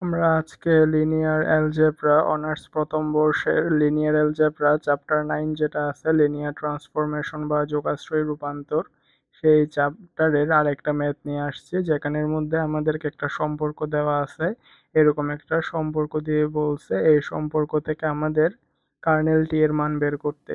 আমরা আজকে linear algebra honours প্রথম বর্ষের লিনিয়ার অ্যালজেব্রা চ্যাপ্টার 9 যেটা আছে লিনিয়ার ট্রান্সফরমেশন বা যোগাশ্রয়ী রূপান্তর, সেই চ্যাপ্টারের আরেকটা ম্যাথ নিয়ে আসছি, যেখানের মধ্যে আমাদেরকে একটা সম্পর্ক দেওয়া আছে। এরকম একটা সম্পর্ক দিয়ে বলছে এই সম্পর্ক থেকে আমাদের কার্নেল টি এর মান বের করতে।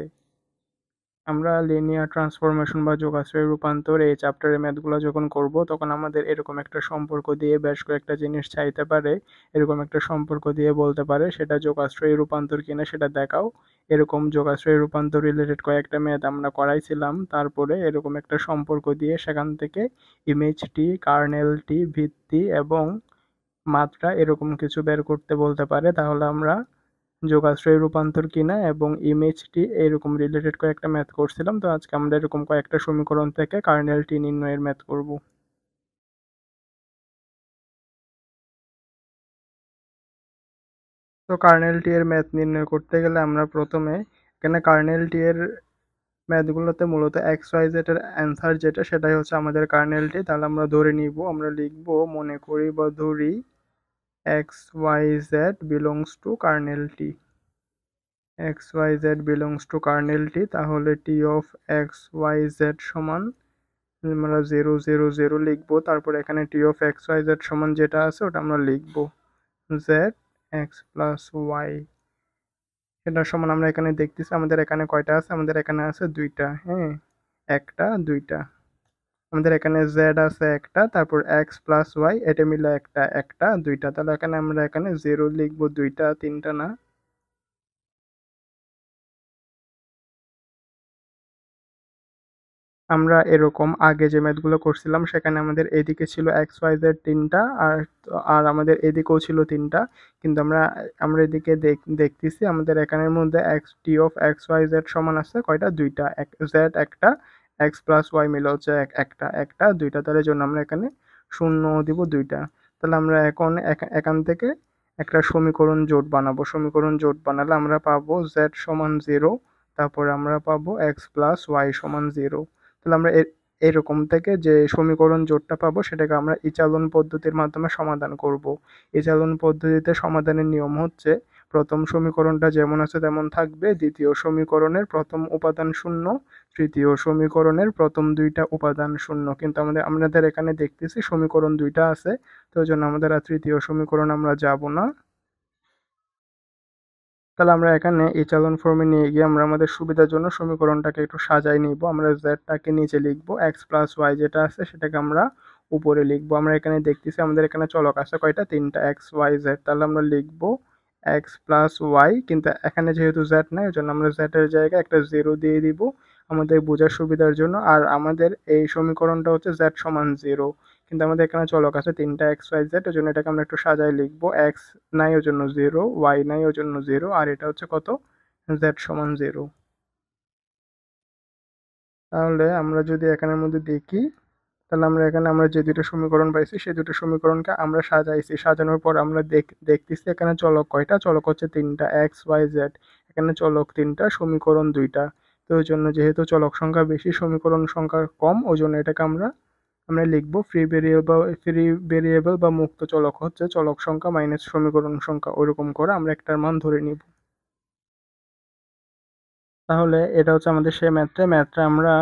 আমরা লিনিয়ার ট্রান্সফরমেশন বা যোগাশ্রয়ী রূপান্তর এই চ্যাপ্টারের ম্যাথগুলো যখন করব, তখন আমাদের এরকম একটা সম্পর্ক দিয়ে বেশ কয়েকটা জিনিস চাইতে পারে। এরকম একটা সম্পর্ক দিয়ে বলতে পারে সেটা যোগাশ্রয়ী রূপান্তর কিনা সেটা দেখাও। এরকম যোগাশ্রয়ী রূপান্তর রিলেটেড কয়েকটা ম্যাথ আমরা করাইছিলাম। তারপরে এরকম একটা সম্পর্ক দিয়ে সেখান থেকে ইমেজ টি, কার্নেল টি, ভিত্তি এবং মাত্রা এরকম কিছু বের করতে বলতে পারে। তাহলে আমরা যোগাশ্রয়ী রূপান্তর কিনা এবং ইমেজটি এরকম রিলেটেড কয়েকটা ম্যাথ করছিলাম। তো আজকে আমরা এরকম কয়েকটা সমীকরণ থেকে কার্নেল টি নির্ণয়ের ম্যাথ করব। তো কার্নেল টি এর ম্যাথ নির্ণয় করতে গেলে আমরা প্রথমে এখানে কার্নেল টি এর ম্যাথগুলোতে মূলত এক্স ওয়াই জেড এর অ্যান্সার যেটা, সেটাই হচ্ছে আমাদের কার্নেল টি। তাহলে আমরা ধরে নিব, আমরা লিখব, মনে করি বা ধরি x y z belongs to kernel T. X y z belongs to kernel T, তাহলে T of x y z সমান আমরা 0 0 0 লিখবো। তারপর এখানে T of x y z সমান যেটা আছে ওটা আমরা লিখবো জেড এক্স প্লাস ওয়াই। এটা সমান আমরা এখানে দেখতেছি আমাদের এখানে কয়টা আছে, আমাদের এখানে আছে দুইটা। হ্যাঁ, একটা দুইটা। আমাদের এখানে জেড আছে একটা, তারপর এক্স প্লাস ওয়াই এটা মিলে একটা একটা দুইটা। তাহলে এখানে আমরা এখানে 0 লিখবো, দুইটা তিনটা না। আমরা এরকম আগে যে ম্যাথগুলো করছিলাম সেখানে আমাদের এদিকে ছিল এক্স ওয়াই জেড তিনটা, আর আর আমাদের এদিকেও ছিল তিনটা। কিন্তু আমরা আমরা এদিকে দেখতেছি আমাদের এখানের মধ্যে x T of x y z সমান আছে কয়টা, দুইটা। জেড একটা, এক্স প্লাস ওয়াই মিলে হচ্ছে একটা একটা দুইটা। তাহলে জন্য আমরা এখানে শূন্য দিব দুইটা। তাহলে আমরা এখন এখান থেকে একটা সমীকরণ জোট বানাবো। সমীকরণ জোট বানালে আমরা পাবো জেড সমান 0, তারপরে আমরা পাবো এক্স প্লাস ওয়াই সমান 0। তাহলে আমরা এরকম থেকে যে সমীকরণ জোটটা পাবো সেটাকে আমরা ইচালন পদ্ধতির মাধ্যমে সমাধান করব। ইচালন পদ্ধতিতে সমাধানের নিয়ম হচ্ছে প্রথম সমীকরণটা যেমন আছে তেমন থাকবে, দ্বিতীয় সমীকরণের প্রথম উপাদান শূন্য, তৃতীয় সমীকরণের প্রথম দুইটা উপাদান শূন্য। কিন্তু আমাদের এখানে দেখতেছি সমীকরণ দুইটা আছে, তো ওই জন্য আমাদের আর তৃতীয় সমীকরণ আমরা যাব না। তাহলে আমরা এখানে ইচালন ফর্মে নিয়ে গিয়ে আমরা আমাদের সুবিধার জন্য সমীকরণটাকে একটু সাজাই নিব। আমরা জেডটাকে নিচে লিখবো, এক্স প্লাস ওয়াই যেটা আছে সেটাকে আমরা উপরে লিখবো। আমরা এখানে দেখতেছি আমাদের এখানে চলক আছে কয়টা, তিনটা, এক্স ওয়াই জেড। তাহলে আমরা লিখবো এক্স প্লাস ওয়াই, কিন্তু এখানে যেহেতু জেড নাই ওই জন্য আমরা জেড এর জায়গায় একটা 0 দিয়ে দিব আমাদের বোঝার সুবিধার জন্য। আর আমাদের এই সমীকরণটা হচ্ছে জেড সমান 0, কিন্তু আমাদের এখানে চলক আছে তিনটা এক্স ওয়াই জেড, ওই জন্য এটাকে আমরা একটু সাজায় লিখবো। এক্স নাই ওর জন্য 0, ওয়াই নাই ওর জন্য 0, আর এটা হচ্ছে কত, জেড সমান 0। তাহলে আমরা যদি এখানের মধ্যে দেখি, তাহলে আমরা এখানে আমরা যে দুটো সমীকরণ পাইছি সেই দুটো সমীকরণকে আমরা সাজাইছি। সাজানোর পর আমরা দেখতেছি এখানে চলক কয়টা, চলক হচ্ছে তিনটা, এক্স ওয়াই জেড। এখানে চলক তিনটা, সমীকরণ দুইটা। তো ওই জন্য যেহেতু চলক সংখ্যা বেশি সমীকরণ সংখ্যা কম, ওই জন্য এটাকে আমরা আমরা লিখবো ফ্রি ভেরিয়েবল বা মুক্ত চলক হচ্ছে চলক সংখ্যা মাইনাস সমীকরণ সংখ্যা, ওইরকম করে আমরা একটার মান ধরে নিব। তাহলে এটা হচ্ছে আমাদের সেই ম্যাথটা আমরা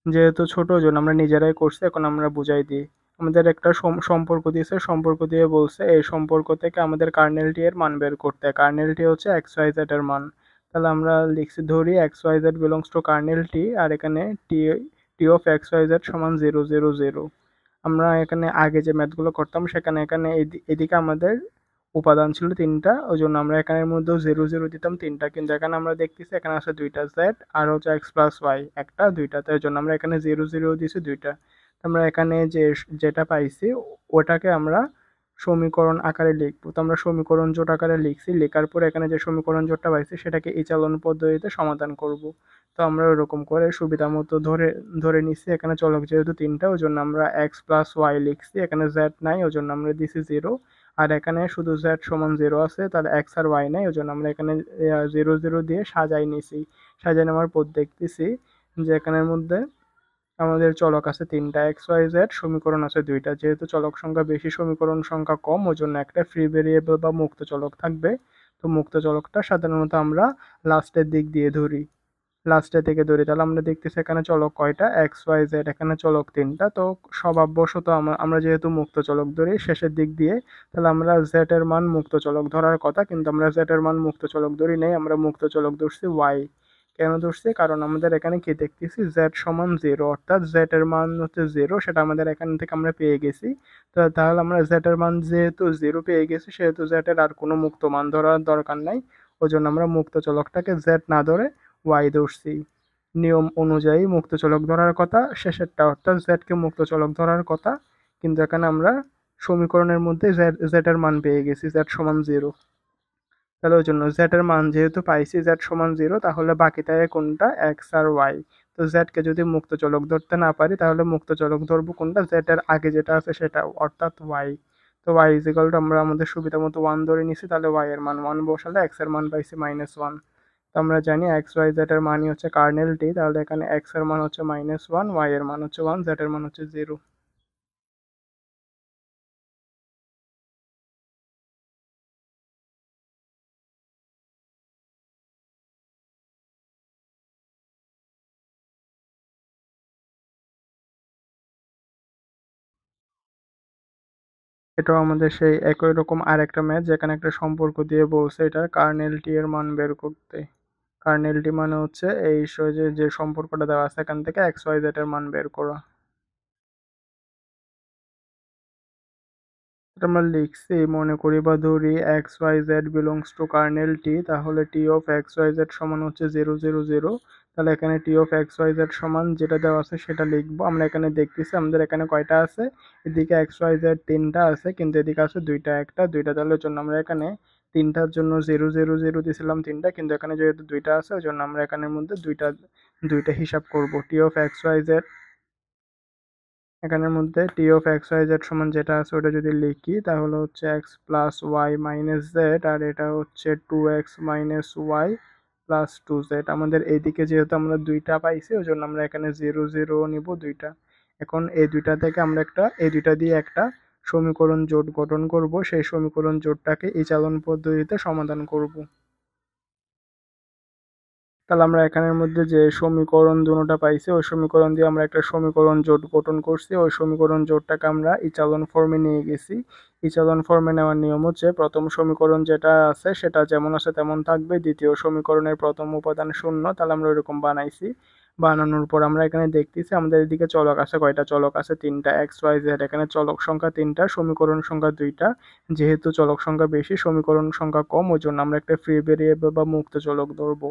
যেহেতু ছোট ওজন আমরা নিজেরাই করছি, এখন আমরা বুঝাই দিই। আমাদের একটা সম্পর্ক দিয়েছে, সম্পর্ক দিয়ে বলছে এই সম্পর্ক থেকে আমাদের কার্নেলটি এর মান বের করতে। কার্নেলটি হচ্ছে এক্স ওয়াই জেড এর মান। তাহলে আমরা লিখছি, ধরি x y z belongs to kernel T, আর এখানে T T of x y z সমান 0 0 0। আমরা এখানে আগে যে ম্যাথগুলো করতাম সেখানে এখানে এদিকে আমাদের উপাদান ছিল তিনটা, ওই জন্য আমরা এখানের মধ্যেও 0 0 দিতাম তিনটা। কিন্তু এখানে আমরা দেখতেছি এখানে আছে দুইটা জেড আর হচ্ছে এক্স প্লাস ওয়াই একটা দুইটা, তাই জন্য আমরা এখানে 0 0 দিয়েছি দুইটা। আমরা এখানে যেটা পাইছি ওটাকে আমরা সমীকরণ আকারে লিখবো। তো আমরা সমীকরণ জোট আকারে লিখছি, লেখার পরে এখানে যে সমীকরণ জোটটা পাইছি সেটাকে ইচালন পদ্ধতিতে সমাধান করব। তো আমরা ওরকম করে সুবিধা মতো ধরে ধরে নিচ্ছি। এখানে চলক যেহেতু তিনটা ওই জন্য আমরা এক্স প্লাস ওয়াই লিখছি, এখানে জেড নাই ওই জন্য আমরা দিছি 0। আর এখানে শুধু জেড সমান 0 আছে, তাহলে এক্স আর ওয়াই নাই ওই জন্য আমরা এখানে 0 0 দিয়ে সাজাই নিছি। সাজাই নেওয়ার পর দেখতেছি যে এখানের মধ্যে আমাদের চলক আছে তিনটা, এক্স ওয়াই জেড, সমীকরণ আছে দুইটা। যেহেতু চলক সংখ্যা বেশি সমীকরণ সংখ্যা কম, ওই জন্য একটা ফ্রি ভেরিয়েবল বা মুক্ত চলক থাকবে। তো মুক্ত চলকটা সাধারণত আমরা লাস্টের দিক দিয়ে ধরি, লাস্টের দিকে ধরি। তাহলে আমরা দেখতেছি এখানে চলক কয়টা, এক্স ওয়াই জেড, এখানে চলক তিনটা। তো স্বভাববশত আমরা যেহেতু মুক্ত চলক ধরি শেষের দিক দিয়ে, তাহলে আমরা জেড এর মান মুক্ত চলক ধরার কথা, কিন্তু আমরা জেড এর মান মুক্ত চলক ধরি নাই, আমরা মুক্ত চলক ধরছি ওয়াই। কেন ধরছি, কারণ আমাদের এখানে কি দেখতেছি, জেড সমান জিরো, অর্থাৎ জেড এর মান হচ্ছে জিরো, সেটা আমাদের এখান থেকে আমরা পেয়ে গেছি। তো তাহলে আমরা জেড এর মান যেহেতু জিরো পেয়ে গেছি, সেহেতু জেড এর আর কোনো মুক্ত মান ধরার দরকার নাই। ওই জন্য আমরা মুক্ত চলকটাকে জেড না ধরে ওয়াই ধরছি। নিয়ম অনুযায়ী মুক্ত চলক ধরার কথা শেষেরটা, অর্থাৎ জেড কে মুক্ত চলক ধরার কথা, কিন্তু এখানে আমরা সমীকরণের মধ্যে জেড এর মান পেয়ে গেছি, জেড সমান জিরো। তাহলে ওই জন্য জেড এর মান যেহেতু পাইছি জেড সমান জিরো, তাহলে বাকি থাকে কোনটা, এক্স আর ওয়াই। তো জেড কে যদি মুক্ত চলক ধরতে না পারি, তাহলে মুক্ত চলক ধরবো কোনটা, জেড এর আগে যেটা আছে সেটা, অর্থাৎ ওয়াই। তো ওয়াই ইজ ইকাল টু, আমরা আমাদের সুবিধা মতো ওয়ান ধরে নিছি, তাহলে ওয়াই এর মান ওয়ান বসালে এক্স এর মান পাইছি -1। তো আমরা জানি এক্স ওয়াই জেড এর মানই হচ্ছে কার্নেল টি, তাহলে এখানে এক্স এর মান হচ্ছে -1, ওয়াই এর মান হচ্ছে 1, জেড এর মান হচ্ছে 0। এটাও আমাদের সেই একই রকম আরেকটা ম্যাথ, যেখানে একটা সম্পর্ক দিয়ে বলছে এটার কার্নেল টি এর মান বের করতে। কার্নেল টি মানে হচ্ছে এই যে সম্পর্কটা দেওয়া আছে এখান থেকে এক্স ওয়াই জেড এর মান বের করা। এটা আমরা লিখছি, মনে করি বা ধরি x y z belongs to kernel T, তাহলে T of x y z সমান হচ্ছে 0 0 0। তাহলে এখানে T of x y z সমান যেটা দেওয়া আছে সেটা লিখবো। আমরা এখানে দেখতেছি আমাদের এখানে কয়টা আছে, এদিকে এক্স ওয়াই জেড তিনটা আছে, কিন্তু এদিকে আছে দুইটা, একটা দুইটা। তাহলে ওই জন্য আমরা এখানে তিনটার জন্য 0 0 0 দিছিলাম তিনটা, কিন্তু এখানে যেহেতু দুইটা আছে ওই জন্য আমরা এখানের মধ্যে দুইটা দুইটা হিসাব করব। T of x y z, এখানের মধ্যে T of x y z সমান যেটা আছে ওটা যদি লিখি, তাহলে হচ্ছে x plus y minus z, আর এটা হচ্ছে 2x minus Y plus 2z। আমাদের এইদিকে যেহেতু আমরা দুইটা পাইছি ওই জন্য আমরা এখানে 0 0 নিব দুইটা। এখন এই দুইটা থেকে আমরা এই দুইটা দিয়ে একটা সমীকরণ জোট গঠন করব, সেই সমীকরণ জোটটাকে এই চালন পদ্ধতিতে সমাধান করব। তাহলে আমরা এখানের মধ্যে যে সমীকরণ দুটোটা পাইছি ওই সমীকরণ দিয়ে আমরা একটা সমীকরণ জোট গঠন করছি, ওই সমীকরণ জোটটাকে আমরা ইচালন ফর্মে নিয়ে গেছি। ইচালন ফর্মে নেওয়ার নিয়ম হচ্ছে, প্রথম সমীকরণ যেটা আছে সেটা যেমন আছে তেমন থাকবে, দ্বিতীয় সমীকরণের প্রথম উপাদান শূন্য, তাহলে আমরা ওইরকম বানাইছি। বানানোর পর আমরা এখানে দেখতেছি আমাদের এদিকে চলক আছে কয়টা, চলক আছে তিনটা, এক্স ওয়াই জেড। এখানে চলক সংখ্যা তিনটা, সমীকরণ সংখ্যা দুইটা। যেহেতু চলক সংখ্যা বেশি সমীকরণ সংখ্যা কম, ওই জন্য আমরা একটা ফ্রি ভেরিয়েবল বা মুক্ত চলক ধরবো।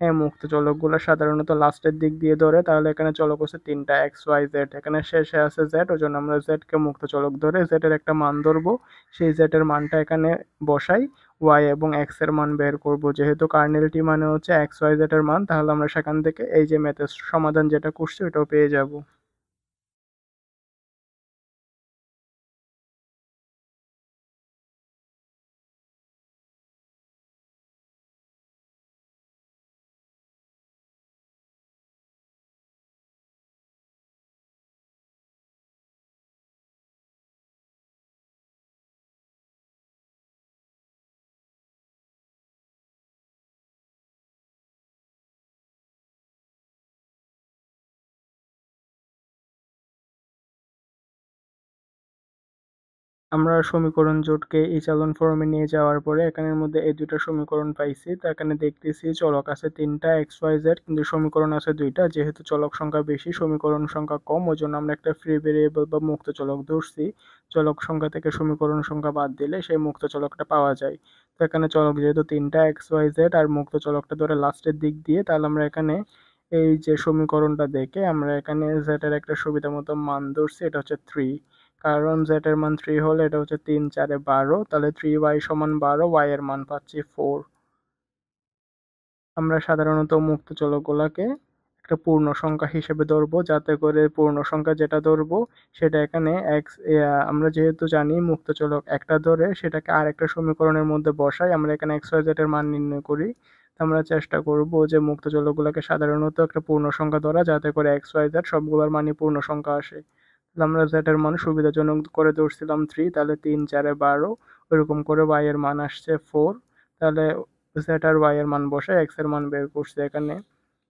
হ্যাঁ, মুক্ত চলকগুলো সাধারণত লাস্টের দিক দিয়ে ধরে, তাহলে এখানে চলক হচ্ছে তিনটা, এক্স ওয়াই জেড। এখানে শেষে আছে জেড, ওই জন্য আমরা জেড কে মুক্ত চলক ধরে জেড এর একটা মান ধরবো, সেই জেড এর মানটা এখানে বসাই, ওয়াই এবং এক্স এর মান বের করব। যেহেতু কার্নেলটি মানে হচ্ছে এক্স ওয়াই জেড এর মান, তাহলে আমরা সেখান থেকে এই যে ম্যাথের সমাধান যেটা করছি ওটাও পেয়ে যাব। আমরা সমীকরণ জোটকে ইচালন ফর্মে নিয়ে যাওয়ার পরে এখানের মধ্যে এই দুইটা সমীকরণ পাইছি। তো এখানে দেখতেছি চলক আছে তিনটা, এক্স ওয়াই জেড, কিন্তু সমীকরণ আছে দুইটা। যেহেতু চলক সংখ্যা বেশি সমীকরণ সংখ্যা কম, ওই জন্য আমরা একটা ফ্রি ভেরিয়েবল বা মুক্ত চলক ধরছি। চলক সংখ্যা থেকে সমীকরণ সংখ্যা বাদ দিলে সেই মুক্ত চলকটা পাওয়া যায়। তো এখানে চলক যেহেতু তিনটা, এক্স ওয়াই জেড, আর মুক্ত চলকটা ধরে লাস্টের দিক দিয়ে, তাহলে আমরা এখানে এই যে সমীকরণটা দেখে আমরা এখানে জেড এর একটা সুবিধা মতো মান ধরছি, এটা হচ্ছে 3। কারণ z এর মান 3 হলে এটা হচ্ছে 3 4 এ 12, তাহলে 3y সমান 12, y এর মান পাচ্ছি 4। আমরা সাধারণত মুক্ত চলকগুলোকে একটা পূর্ণ সংখ্যা হিসেবে ধরবো, যাতে করে পূর্ণ সংখ্যা যেটা ধরবো সেটা এখানে আমরা যেহেতু জানি মুক্ত চলক একটা ধরে সেটাকে আরেকটা সমীকরণের মধ্যে বসাই, আমরা এখানে x y z এর মান নির্ণয় করি। আমরা চেষ্টা করব যে মুক্ত চলকগুলোকে সাধারণত একটা পূর্ণ সংখ্যা ধরা, যাতে করে এক্স ওয়াই জেড সবগুলোর মানই পূর্ণ সংখ্যা আসে। তাহলে আমরা জেড এর মান সুবিধাজনক করে ধরছিলাম 3, তাহলে 3 4 12, ওইরকম করে ওয়াই এর মান আসছে 4। তাহলে জেড আর ওয়াই এর মান বসে এক্স এর মান বের করছি এখানে।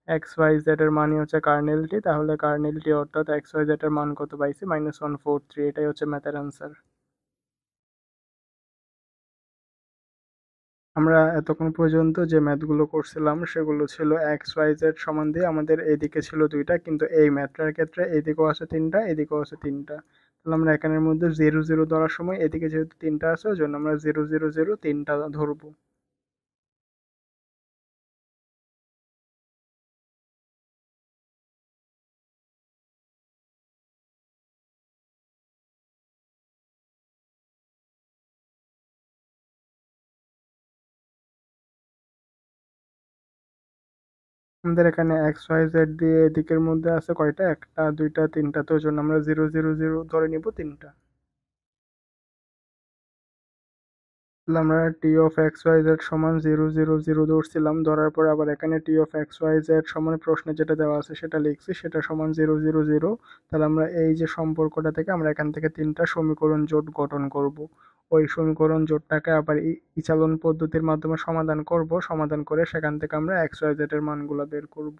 এক্স ওয়াই জেড এর মানই হচ্ছে কার্নেলটি, তাহলে কার্নেলটি অর্থাৎ এক্স ওয়াই জেড এর মান কত পাইছি, -143। এটাই হচ্ছে ম্যাথের অ্যান্সার। আমরা এতক্ষণ পর্যন্ত যে ম্যাথগুলো করছিলাম সেগুলো ছিল এক্স ওয়াই জেড সমান দিয়ে আমাদের এইদিকে ছিল দুইটা, কিন্তু এই ম্যাথটার ক্ষেত্রে এইদিকেও আছে তিনটা, এদিকেও আছে তিনটা। তাহলে আমরা এখানের মধ্যে 0 0 ধরার সময় এদিকে যেহেতু তিনটা আছে ওই জন্য আমরা 0 0 0 তিনটা ধরবো। আমাদের এখানে এক্স ওয়াই জেড দিয়ে এদিকের মধ্যে আছে কয়টা, একটা দুইটা তিনটা, তো ওই জন্য আমরা 0 0 0 ধরে নিব তিনটা। তাহলে আমরা টি অফ এক্স ওয়াই জেড সমান 0 0 0 ধরছিলাম, ধরার পর আবার এখানে T of x y z সমান প্রশ্নে যেটা দেওয়া আছে সেটা লিখছি, সেটা সমান 0 0 0। তাহলে আমরা এই যে সম্পর্কটা থেকে আমরা এখান থেকে তিনটা সমীকরণ জোট গঠন করব। ওই সমীকরণ জোটটাকে আবার ইচালন পদ্ধতির মাধ্যমে সমাধান করব, সমাধান করে সেখান থেকে আমরা এক্স ওয়াই জেড এর মানগুলো বের করব।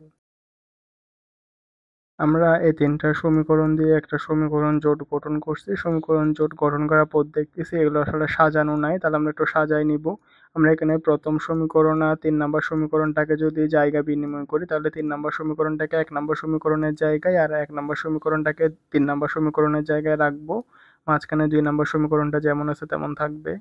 আমরা এই তিনটা সমীকরণ দিয়ে একটা সমীকরণ জোট গঠন করছি। সমীকরণ জোট গঠন করার পর দেখতেছি এগুলো আসলে সাজানো নাই, তাহলে আমরা একটু সাজাই নিব। আমরা এখানে প্রথম সমীকরণ আর 3 নম্বর সমীকরণটাকে যদি জায়গা বিনিময় করি, তাহলে 3 নম্বর সমীকরণটাকে 1 নম্বর সমীকরণের জায়গায় আর 1 নম্বর সমীকরণটাকে 3 নম্বর সমীকরণের জায়গায় রাখবো। মাঝখানে 2 নম্বর সমীকরণটা যেমন আছে তেমন থাকবে।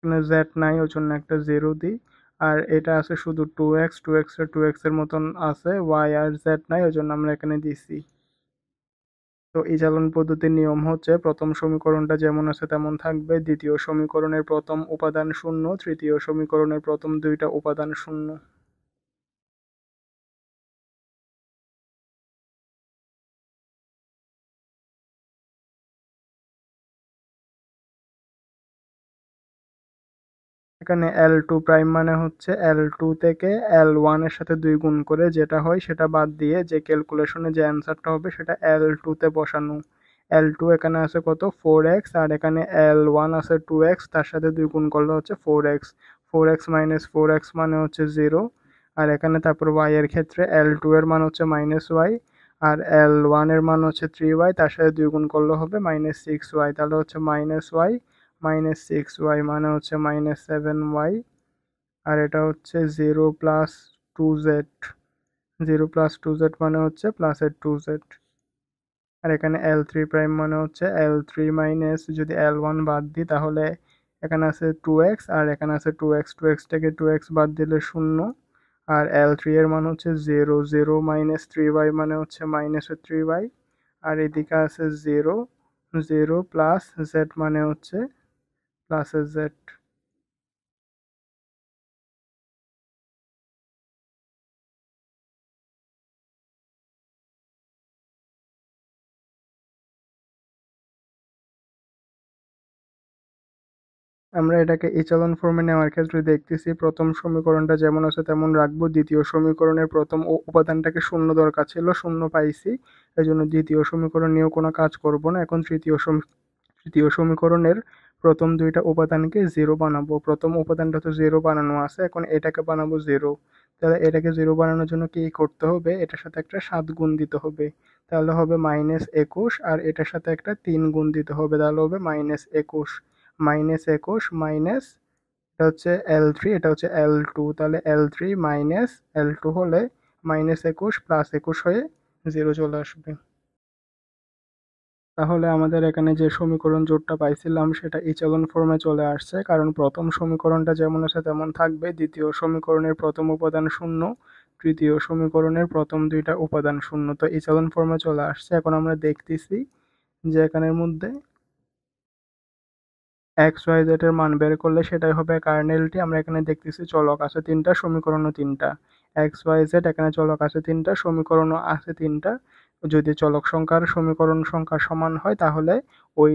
এখানে জেড নাই ওই জন্য একটা 0 দিই। আর এটা আছে শুধু 2x, 2x এর মতন আছে, ওয়াই আর জেড নাই ওই জন্য আমরা এখানে দিছি। তো এই চালন পদ্ধতির নিয়ম হচ্ছে প্রথম সমীকরণটা যেমন আছে তেমন থাকবে, দ্বিতীয় সমীকরণের প্রথম উপাদান শূন্য, তৃতীয় সমীকরণের প্রথম দুইটা উপাদান শূন্য। এখানে L2 প্রাইম মানে হচ্ছে L2 থেকে L1 এর সাথে 2 গুণ করে যেটা হয় সেটা বাদ দিয়ে যে ক্যালকুলেশনে যে অ্যান্সারটা হবে সেটা L2 তে বসানো। L2 এখানে আছে কত, 4x, আর এখানে L1 আছে 2x, তার সাথে 2 গুণ করলে হচ্ছে 4x। 4x মাইনাস 4x মানে হচ্ছে 0। আর এখানে তারপর y এর ক্ষেত্রে L2 এর মান হচ্ছে -y, আর L1 এর মান হচ্ছে 3y, তার সাথে 2 গুণ করলে হবে -6y, তাহলে হচ্ছে -y -6y মানে হচ্ছে -7y। আর এটা হচ্ছে 0 প্লাস 2z, 0 প্লাস 2z মানে হচ্ছে প্লাসের 2z। আর এখানে L3 প্রাইম মানে হচ্ছে L3 মাইনাস, যদি L1 বাদ দিই তাহলে এখানে আছে 2x, আর এখানে আছে 2x, 2x থেকে 2x বাদ দিলে 0। আর L3 এর মান হচ্ছে 0, 0 মাইনাস 3y মানে হচ্ছে -3y। আর এদিকে আছে 0, 0 প্লাস z মানে হচ্ছে প্লাসের z। আমরা এটাকে এচেলন ফর্মে নেওয়ার ক্ষেত্রে দেখতেছি প্রথম সমীকরণটা যেমন আছে তেমন রাখবো, দ্বিতীয় সমীকরণের প্রথম উপাদানটাকে শূন্য দরকার ছিল, শূন্য পাইছি, এই জন্য দ্বিতীয় সমীকরণ নিয়েও কোনো কাজ করব না। এখন তৃতীয় সমীকরণের প্রথম দুইটা উপাদানকে 0 বানাবো। প্রথম উপাদানটা তো 0 বানানো আছে, এখন এটাকে বানাবো 0। তাহলে এটাকে 0 বানানোর জন্য কি করতে হবে, এটার সাথে একটা 7 গুণ দিতে হবে, তাহলে হবে -21, আর এটার সাথে একটা 3 গুণ দিতে হবে, তাহলে হবে -21। -21 মাইনাস, এটা হচ্ছে L3, এটা হচ্ছে L2, তাহলে L3 মাইনাস L2 হলে -21 প্লাস 21 হয়ে 0 চলে আসবে। তাহলে আমাদের এখানে যে সমীকরণ জোটটা পাইছিলাম সেটা ইচেলন ফর্মে চলে আসছে, কারণ প্রথম সমীকরণটা যেমন আছে তেমন থাকবে, দ্বিতীয় সমীকরণের প্রথম উপাদান শূন্য, তৃতীয় সমীকরণের প্রথম দুইটা উপাদান শূন্য, তো ইচেলন ফর্মে চলে আসছে। এখন আমরা দেখতেছি যে এখানের মধ্যে এক্স ওয়াই জেড এর মান বের করলে সেটাই হবে কার্নেলটি। আমরা এখানে দেখতেছি চলক আছে তিনটা, সমীকরণও তিনটা। এক্স ওয়াই জেড এখানে চলক আছে তিনটা, সমীকরণও আছে তিনটা। যদি চলক সংখ্যার সমীকরণ সংখ্যা সমান হয় তাহলে ওই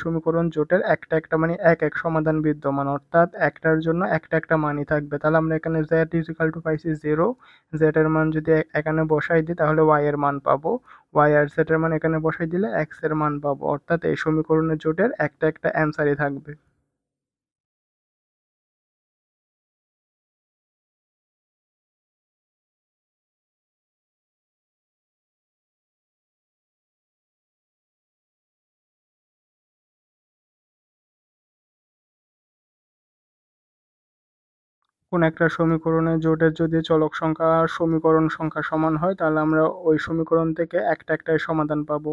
সমীকরণ জোটের একটা একটা মানে এক এক সমাধান বিদ্যমান, অর্থাৎ একটার জন্য একটা একটা মানই থাকবে। তাহলে আমরা এখানে z ইজিক্যাল টু পাইছি 0, z এর মান যদি এখানে বসাই দিই তাহলে y এর মান পাবো, y আর z এর মান এখানে বসাই দিলে x এর মান পাবো, অর্থাৎ এই সমীকরণের জোটের একটা একটা অ্যান্সারই থাকবে। কোন একটা সমীকরণের জোটের যদি চলক সংখ্যা আর সমীকরণ সংখ্যা সমান হয় তাহলে আমরা ওই সমীকরণ থেকে একটা একটাই সমাধান পাবো।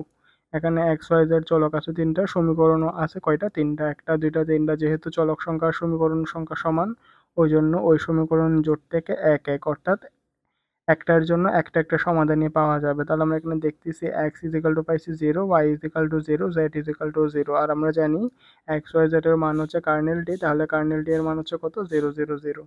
এখানে এক্স ওয়াই জেড চলক আছে তিনটা, সমীকরণও আছে কয়টা, তিনটা, একটা দুইটা তিনটা, যেহেতু চলক সংখ্যা আর সমীকরণ সংখ্যা সমান ওই জন্য ওই সমীকরণ জোট থেকে এক এক, অর্থাৎ একটার জন্য একটা একটা সমাধানই পাওয়া যাবে। তাহলে আমরা এখানে দেখতেছি এক্স ইজিক্যাল টু পাইছি 0, y equal to 0, z equal to 0, আর আমরা জানি এক্স ওয়াই জেড এর মান হচ্ছে কার্নেল ডি, তাহলে কার্নেল ডি এর মান হচ্ছে কত, 0 0 0।